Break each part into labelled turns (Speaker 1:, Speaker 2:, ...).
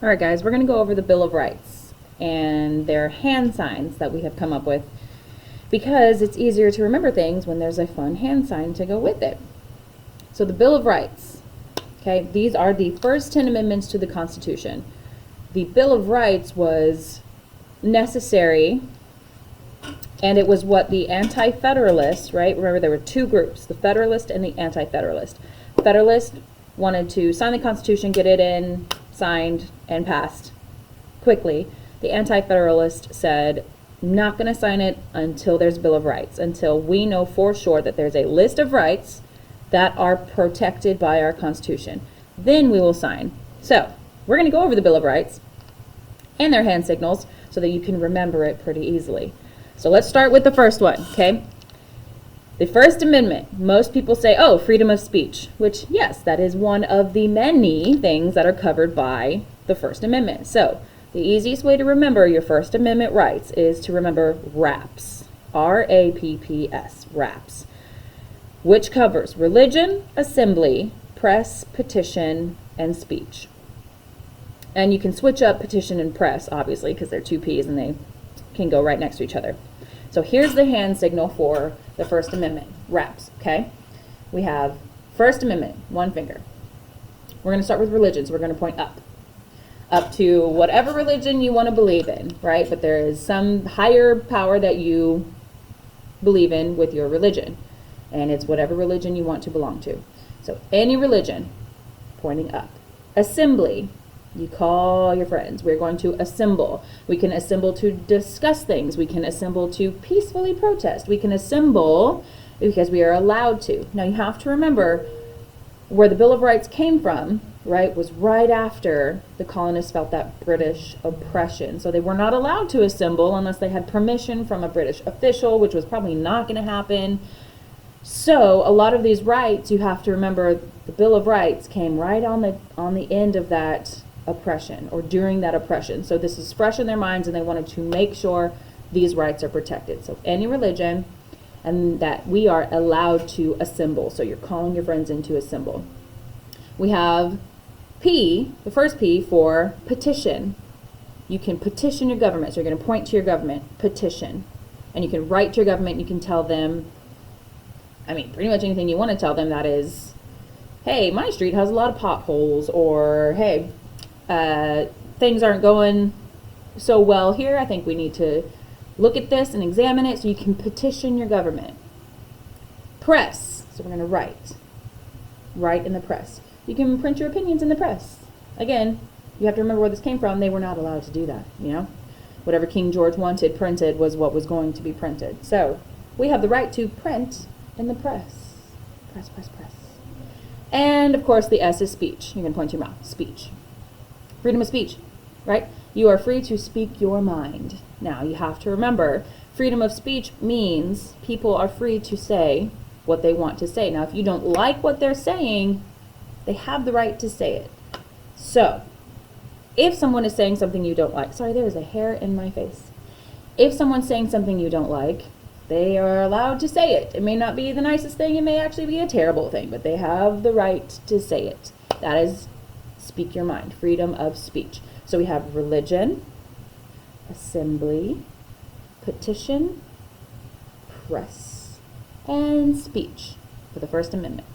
Speaker 1: All right, guys, we're going to go over the Bill of Rights and their hand signs that we have come up with because it's easier to remember things when there's a fun hand sign to go with it. So the Bill of Rights, okay, these are the first 10 amendments to the Constitution. The Bill of Rights was necessary, and it was what the Anti-Federalists, right? Remember, there were two groups, the Federalist and the Anti-Federalist. Federalist wanted to sign the Constitution, get it in, signed, and passed quickly. The Anti-Federalist said, not going to sign it until there's a Bill of Rights, until we know for sure that there's a list of rights that are protected by our Constitution. Then we will sign. So, we're going to go over the Bill of Rights and their hand signals so that you can remember it pretty easily. So let's start with the first one, okay? The First Amendment, most people say, oh, freedom of speech, which, yes, that is one of the many things that are covered by the First Amendment. So the easiest way to remember your First Amendment rights is to remember RAPS, R-A-P-P-S, RAPS, which covers religion, assembly, press, petition, and speech. And you can switch up petition and press, obviously, because they're two P's and they can go right next to each other. So here's the hand signal for the First Amendment, RAPS, okay? We have First Amendment, one finger. We're going to start with religion, so we're going to point up to whatever religion you want to believe in, right? But there is some higher power that you believe in with your religion, and it's whatever religion you want to belong to. So any religion, pointing up. Assembly. You call your friends. We're going to assemble. We can assemble to discuss things. We can assemble to peacefully protest. We can assemble because we are allowed to. Now you have to remember where the Bill of Rights came from, right, was right after the colonists felt that British oppression. So they were not allowed to assemble unless they had permission from a British official, which was probably not going to happen. So a lot of these rights, you have to remember the Bill of Rights came right on the end of that oppression or during that oppression. So this is fresh in their minds and they wanted to make sure these rights are protected. So any religion and that we are allowed to assemble. So you're calling your friends in to assemble. We have P, the first P for petition. You can petition your government. So you're going to point to your government, petition. And you can write to your government. You can tell them, I mean, pretty much anything you want to tell them that is, hey, my street has a lot of potholes, or hey, things aren't going so well here. I think we need to look at this and examine it. So you can petition your government. Press. So we're going to write in the press. You can print your opinions in the press. Again, you have to remember where this came from. They were not allowed to do that, you know. Whatever King George wanted printed was what was going to be printed. So we have the right to print in the press. Press, press, press. And of course the S is speech. You're going to point to your mouth. Speech. Freedom of speech, right? You are free to speak your mind. Now you have to remember, freedom of speech means people are free to say what they want to say. Now if you don't like what they're saying, they have the right to say it. So if someone is saying something you don't like, sorry, there is a hair in my face. If someone's saying something you don't like, they are allowed to say it. It may not be the nicest thing, it may actually be a terrible thing, but they have the right to say it. That is speak your mind, freedom of speech. So we have religion, assembly, petition, press, and speech for the First Amendment.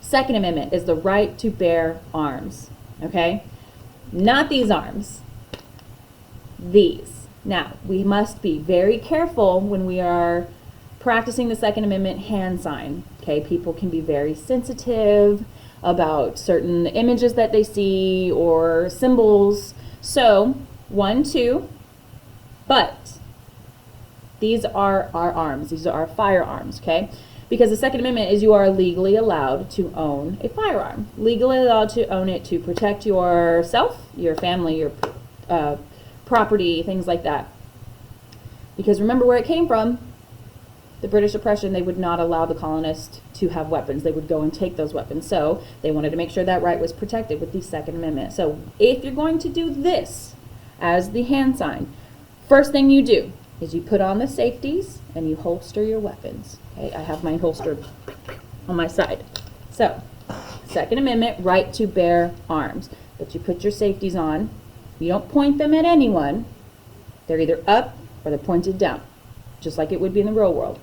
Speaker 1: Second Amendment is the right to bear arms, okay? Not these arms, these. Now, we must be very careful when we are practicing the Second Amendment hand sign, okay? People can be very sensitive about certain images that they see or symbols. So, 1, 2, but these are our arms. These are our firearms, okay? Because the Second Amendment is you are legally allowed to own a firearm. Legally allowed to own it to protect yourself, your family, your property, things like that. Because remember where it came from. The British oppression, they would not allow the colonists to have weapons. They would go and take those weapons. So they wanted to make sure that right was protected with the Second Amendment. So if you're going to do this as the hand sign, first thing you do is you put on the safeties and you holster your weapons. Okay, I have mine holstered on my side. So, Second Amendment, right to bear arms. but you put your safeties on. You don't point them at anyone. They're either up or they're pointed down, just like it would be in the real world.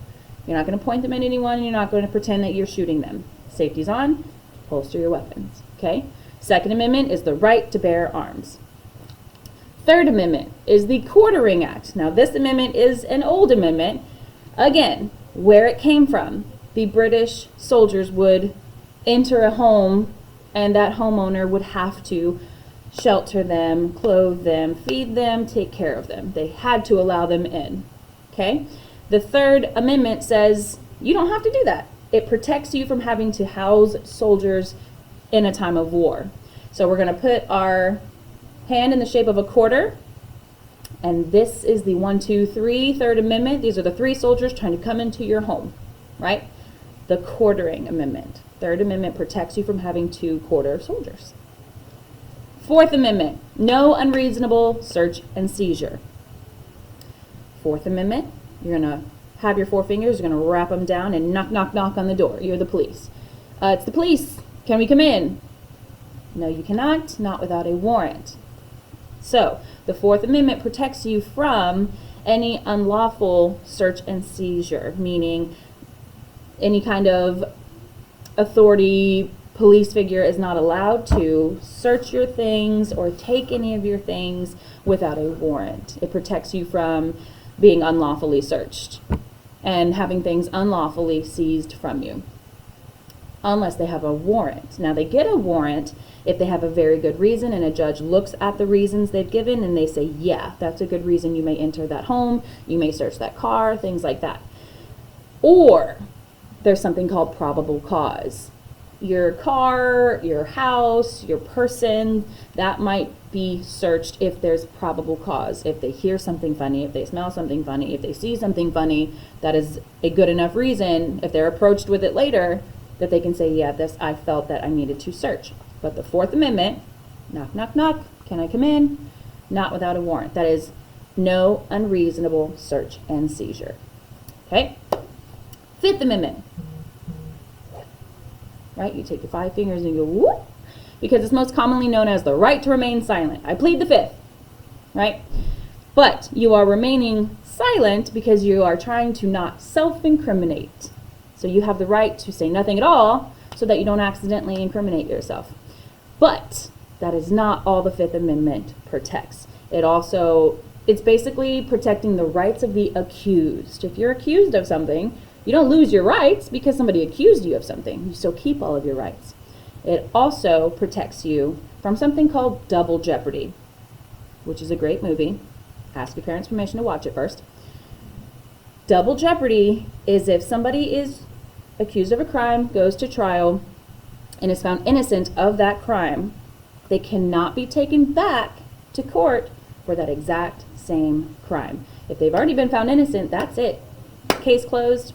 Speaker 1: You're not going to point them at anyone, and you're not going to pretend that you're shooting them. Safety's on, holster your weapons, okay? Second Amendment is the right to bear arms. Third Amendment is the Quartering Act. Now, this amendment is an old amendment. Again, where it came from, the British soldiers would enter a home, and that homeowner would have to shelter them, clothe them, feed them, take care of them. They had to allow them in, okay? The Third Amendment says you don't have to do that. It protects you from having to house soldiers in a time of war. So we're going to put our hand in the shape of a quarter, and this is the 1, 2, 3 Third Amendment. These are the 3 soldiers trying to come into your home, right? The Quartering Amendment. Third Amendment protects you from having to quarter soldiers. Fourth Amendment, no unreasonable search and seizure. Fourth Amendment, you're going to have your 4 fingers, you're going to wrap them down and knock, knock, knock on the door. You're the police. It's the police. Can we come in? No, you cannot, not without a warrant. So, the Fourth Amendment protects you from any unlawful search and seizure, meaning any kind of authority, police figure is not allowed to search your things or take any of your things without a warrant. It protects you from being unlawfully searched and having things unlawfully seized from you, unless they have a warrant. Now, they get a warrant if they have a very good reason, and a judge looks at the reasons they've given and they say, yeah, that's a good reason you may enter that home, you may search that car, things like that. Or there's something called probable cause. Your car, your house, your person, that might be searched if there's probable cause. If they hear something funny, if they smell something funny, if they see something funny, that is a good enough reason, if they're approached with it later, that they can say, yeah, this, I felt that I needed to search. But the Fourth Amendment, knock, knock, knock, can I come in? Not without a warrant. That is no unreasonable search and seizure. Okay? Fifth Amendment. Right? You take your 5 fingers and you go, whoop, because it's most commonly known as the right to remain silent. I plead the Fifth, right? But you are remaining silent because you are trying to not self-incriminate. So you have the right to say nothing at all so that you don't accidentally incriminate yourself. But that is not all the Fifth Amendment protects. It's basically protecting the rights of the accused. If you're accused of something, you don't lose your rights because somebody accused you of something. You still keep all of your rights. It also protects you from something called double jeopardy, which is a great movie. Ask your parents' permission to watch it first. Double jeopardy is if somebody is accused of a crime, goes to trial, and is found innocent of that crime, they cannot be taken back to court for that exact same crime. If they've already been found innocent, that's it. Case closed.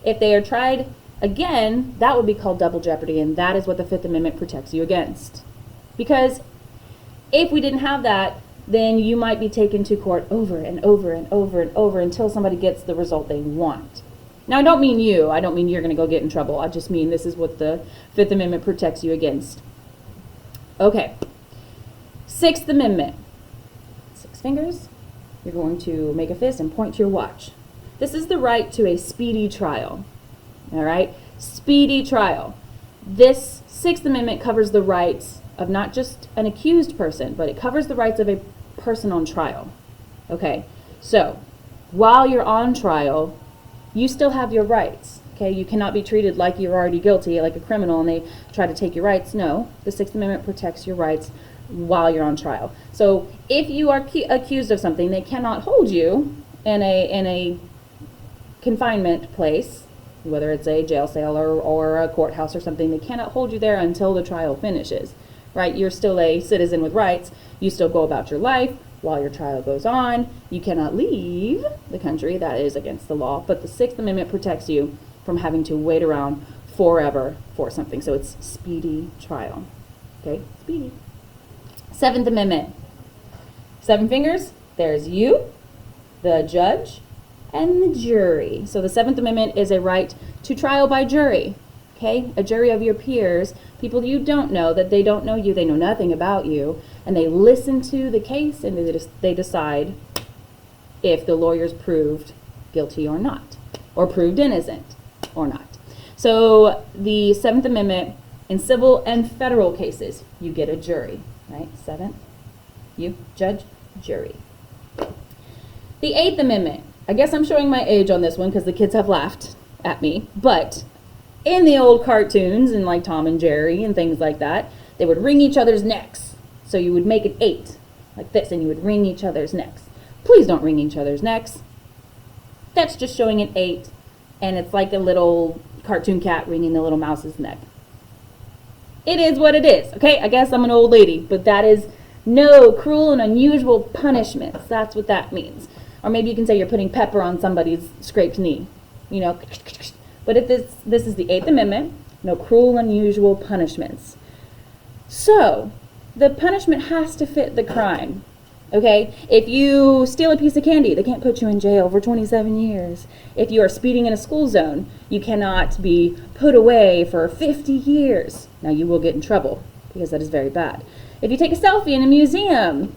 Speaker 1: If they are tried again, that would be called double jeopardy, and that is what the Fifth Amendment protects you against. Because if we didn't have that, then you might be taken to court over and over and over and over until somebody gets the result they want. Now, I don't mean you. I don't mean you're going to go get in trouble. I just mean this is what the Fifth Amendment protects you against. Okay. Sixth Amendment. 6 fingers. You're going to make a fist and point to your watch. This is the right to a speedy trial. All right? Speedy trial. This Sixth Amendment covers the rights of not just an accused person, but it covers the rights of a person on trial. Okay? So, while you're on trial, you still have your rights. Okay? You cannot be treated like you're already guilty, like a criminal, and they try to take your rights. No. The Sixth Amendment protects your rights while you're on trial. So, if you are accused of something, they cannot hold you in a confinement place, whether it's a jail cell or a courthouse or something. They cannot hold you there until the trial finishes, right? You're still a citizen with rights. You still go about your life while your trial goes on. You cannot leave the country. That is against the law. But the Sixth Amendment protects you from having to wait around forever for something. So it's speedy trial. Okay? Speedy. Seventh Amendment. 7 fingers. There's you, the judge, and the jury. So the Seventh Amendment is a right to trial by jury. Okay, a jury of your peers, people you don't know, that they don't know you, they know nothing about you, and they listen to the case and they decide if the lawyer's proved guilty or not, or proved innocent or not. So the 7th Amendment, in civil and federal cases, you get a jury, right? 7th, you, judge, jury. The 8th Amendment, I guess I'm showing my age on this one because the kids have laughed at me, but in the old cartoons and like Tom and Jerry and things like that, they would wring each other's necks. So you would make an 8 like this and you would wring each other's necks. Please don't wring each other's necks. That's just showing an 8, and it's like a little cartoon cat wringing the little mouse's neck. It is what it is, okay? I guess I'm an old lady, but that is no cruel and unusual punishments. That's what that means. Or maybe you can say you're putting pepper on somebody's scraped knee, you know. But if this is the 8th Amendment, no cruel, unusual punishments. So, the punishment has to fit the crime, okay? If you steal a piece of candy, they can't put you in jail for 27 years. If you are speeding in a school zone, you cannot be put away for 50 years. Now, you will get in trouble, because that is very bad. If you take a selfie in a museum,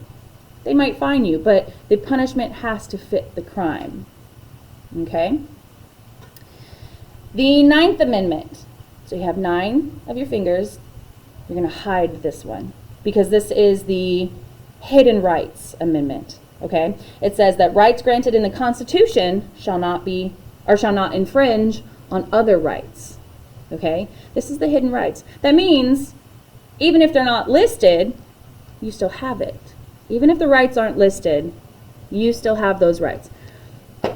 Speaker 1: they might fine you, but the punishment has to fit the crime, okay? The 9th Amendment, so you have 9 of your fingers. You're going to hide this one because this is the Hidden Rights Amendment, okay? It says that rights granted in the Constitution shall not infringe on other rights, okay? This is the hidden rights. That means even if they're not listed, you still have it. Even if the rights aren't listed, you still have those rights.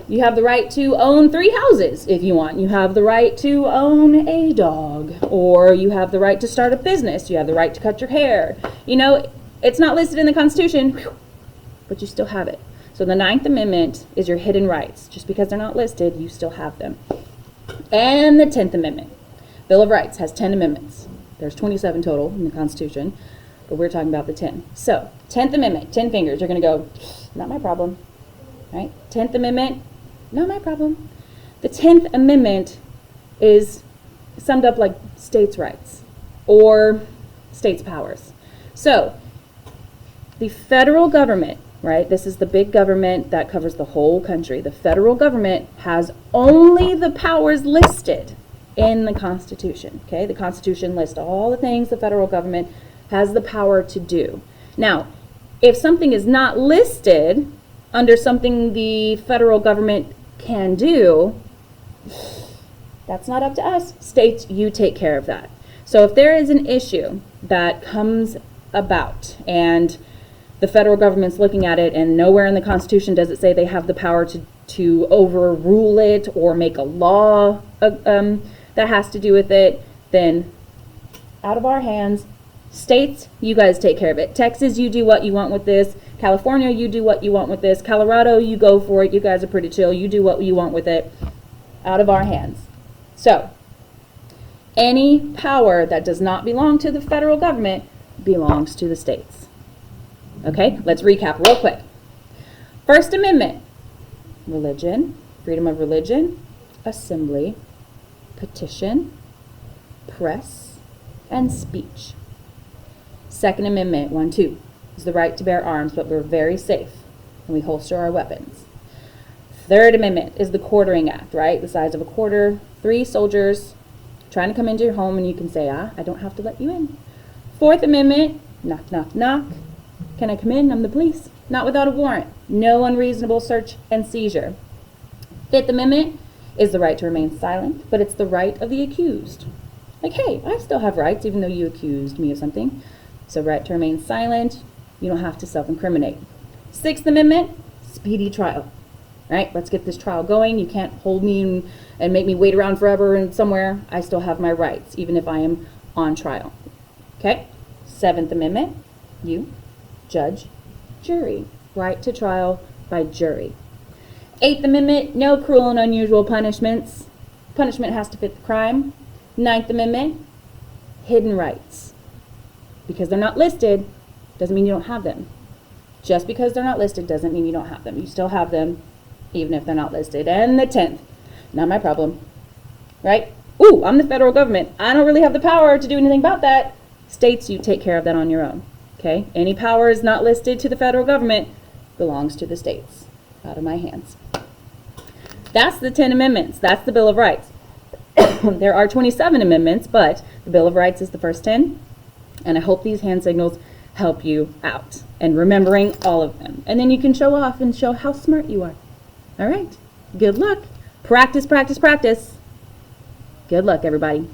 Speaker 1: You have the right to own 3 houses if you want. You have the right to own a dog. Or you have the right to start a business. You have the right to cut your hair. You know, it's not listed in the Constitution, but you still have it. So the 9th Amendment is your hidden rights. Just because they're not listed, you still have them. And the 10th Amendment. Bill of Rights has 10 amendments. There's 27 total in the Constitution, but we're talking about the 10. So, 10th Amendment, 10 fingers. You're going to go, not my problem. Right? 10th Amendment, not my problem. The 10th Amendment is summed up like states' rights or states' powers. So, the federal government, right, this is the big government that covers the whole country. The federal government has only the powers listed in the Constitution, okay? The Constitution lists all the things the federal government has the power to do. Now, if something is not listed under something the federal government can do, that's not up to us. States, you take care of that. So if there is an issue that comes about and the federal government's looking at it and nowhere in the Constitution does it say they have the power to overrule it or make a law that has to do with it, then out of our hands. States, you guys take care of it. Texas, you do what you want with this. California, you do what you want with this. Colorado, you go for it. You guys are pretty chill. You do what you want with it. Out of our hands. So, any power that does not belong to the federal government belongs to the states. Okay, let's recap real quick. First Amendment, religion, freedom of religion, assembly, petition, press, and speech. Second Amendment, 1-2, is the right to bear arms, but we're very safe and we holster our weapons. Third Amendment is the quartering act, right? The size of a quarter, 3 soldiers trying to come into your home and you can say, I don't have to let you in. Fourth Amendment, knock, knock, knock. Can I come in? I'm the police. Not without a warrant. No unreasonable search and seizure. Fifth Amendment is the right to remain silent, but it's the right of the accused. Like, hey, I still have rights even though you accused me of something. So right to remain silent, you don't have to self-incriminate. Sixth Amendment, speedy trial. Right, let's get this trial going. You can't hold me and make me wait around forever and somewhere. I still have my rights, even if I am on trial. Okay? Seventh Amendment, you, judge, jury. Right to trial by jury. Eighth Amendment, no cruel and unusual punishments. Punishment has to fit the crime. Ninth Amendment, hidden rights. Because they're not listed, doesn't mean you don't have them. Just because they're not listed doesn't mean you don't have them. You still have them, even if they're not listed. And the 10th, not my problem, right? ooh, I'm the federal government. I don't really have the power to do anything about that. States, you take care of that on your own. Okay? Any power is not listed to the federal government belongs to the states. Out of my hands. That's the 10 amendments. That's the Bill of Rights. There are 27 amendments, but the Bill of Rights is the first 10. And I hope these hand signals help you out and remembering all of them. And then you can show off and show how smart you are. All right. Good luck. Practice, practice, practice. Good luck, everybody.